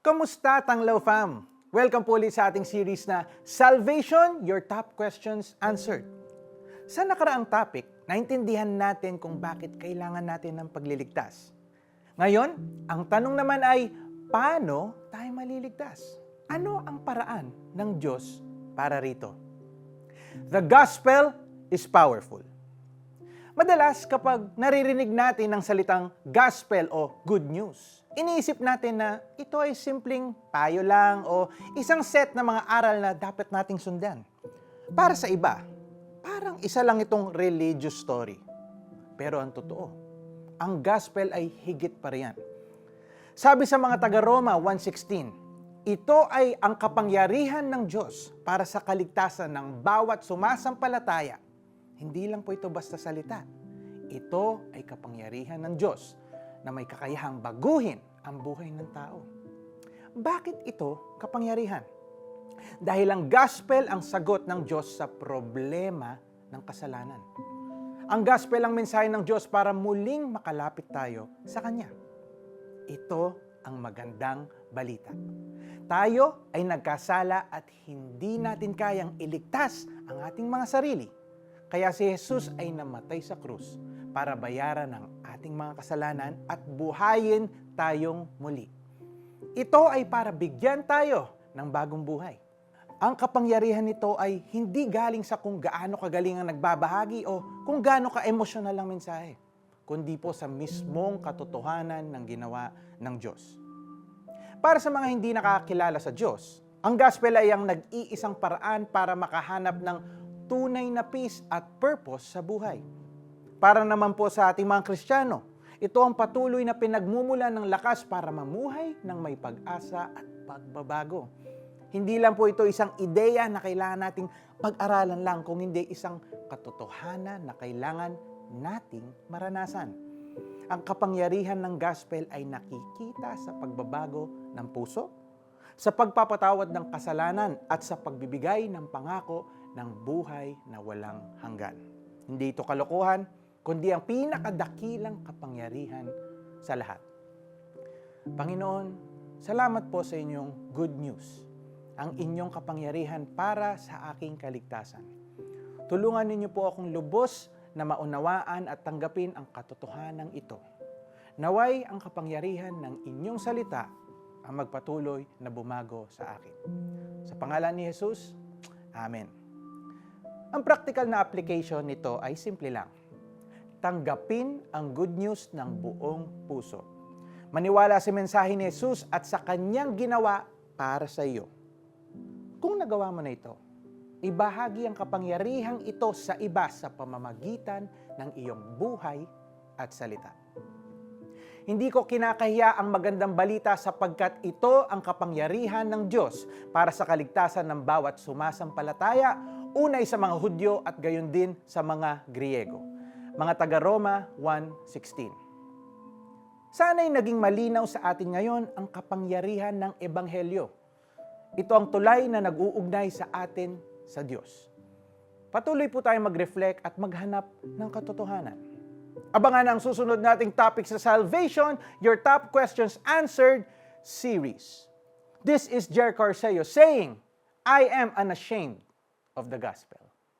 Kamusta, Tanglaw Fam? Welcome po ulit sa ating series na Salvation, Your Top Questions Answered. Sa nakaraang topic, naintindihan natin kung bakit kailangan natin ng pagliligtas. Ngayon, ang tanong naman ay, paano tayo maliligtas? Ano ang paraan ng Diyos para rito? The gospel is powerful. Madalas kapag naririnig natin ang salitang gospel o good news, iniisip natin na ito ay simpleng payo lang o isang set na mga aral na dapat nating sundan. Para sa iba, parang isa lang itong religious story. Pero ang totoo, ang gospel ay higit pa riyan. Sabi sa mga taga-Roma 1:16, ito ay ang kapangyarihan ng Diyos para sa kaligtasan ng bawat sumasampalataya. Hindi lang po ito basta salita. Ito ay kapangyarihan ng Diyos na may kakayahang baguhin ang buhay ng tao. Bakit ito kapangyarihan? Dahil ang gospel ang sagot ng Diyos sa problema ng kasalanan. Ang gospel ang mensahe ng Diyos para muling makalapit tayo sa Kanya. Ito ang magandang balita. Tayo ay nagkasala at hindi natin kayang iligtas ang ating mga sarili. Kaya si Jesus ay namatay sa krus para bayaran ang ating mga kasalanan at buhayin tayong muli. Ito ay para bigyan tayo ng bagong buhay. Ang kapangyarihan nito ay hindi galing sa kung gaano kagaling ang nagbabahagi o kung gaano ka-emosyonal ang mensahe, kundi po sa mismong katotohanan ng ginawa ng Diyos. Para sa mga hindi nakakilala sa Diyos, ang gospel ay ang nag-iisang paraan para makahanap ng tunay na peace at purpose sa buhay. Para naman po sa ating mga Kristiyano, ito ang patuloy na pinagmumulan ng lakas para mamuhay ng may pag-asa at pagbabago. Hindi lang po ito isang ideya na kailangan nating pag-aralan lang, kung hindi isang katotohanan na kailangan nating maranasan. Ang kapangyarihan ng gospel ay nakikita sa pagbabago ng puso, sa pagpapatawad ng kasalanan at sa pagbibigay ng pangako ng buhay na walang hanggan. Hindi ito kalokohan, kundi ang pinakadakilang kapangyarihan sa lahat. Panginoon, salamat po sa inyong good news, ang inyong kapangyarihan para sa aking kaligtasan. Tulungan ninyo po akong lubos na maunawaan at tanggapin ang katotohanan ito. Naway ang kapangyarihan ng inyong salita ang magpatuloy na bumago sa akin. Sa pangalan ni Jesus, Amen. Ang practical na application nito ay simple lang. Tanggapin ang good news ng buong puso. Maniwala sa mensahe ni Jesus at sa kanyang ginawa para sa iyo. Kung nagawa mo na ito, ibahagi ang kapangyarihang ito sa iba sa pamamagitan ng iyong buhay at salita. Hindi ko kinakahiya ang magandang balita sapagkat ito ang kapangyarihan ng Diyos para sa kaligtasan ng bawat sumasampalataya, unay sa mga Hudyo at gayon din sa mga Griego. Mga taga-Roma 1:16. Sana'y naging malinaw sa atin ngayon ang kapangyarihan ng Ebanghelyo. Ito ang tulay na nag-uugnay sa atin sa Diyos. Patuloy po tayong mag-reflect at maghanap ng katotohanan. Abangan ang susunod nating topic sa Salvation, Your Top Questions Answered series. This is Jer Carceo saying, I am unashamed of the gospel.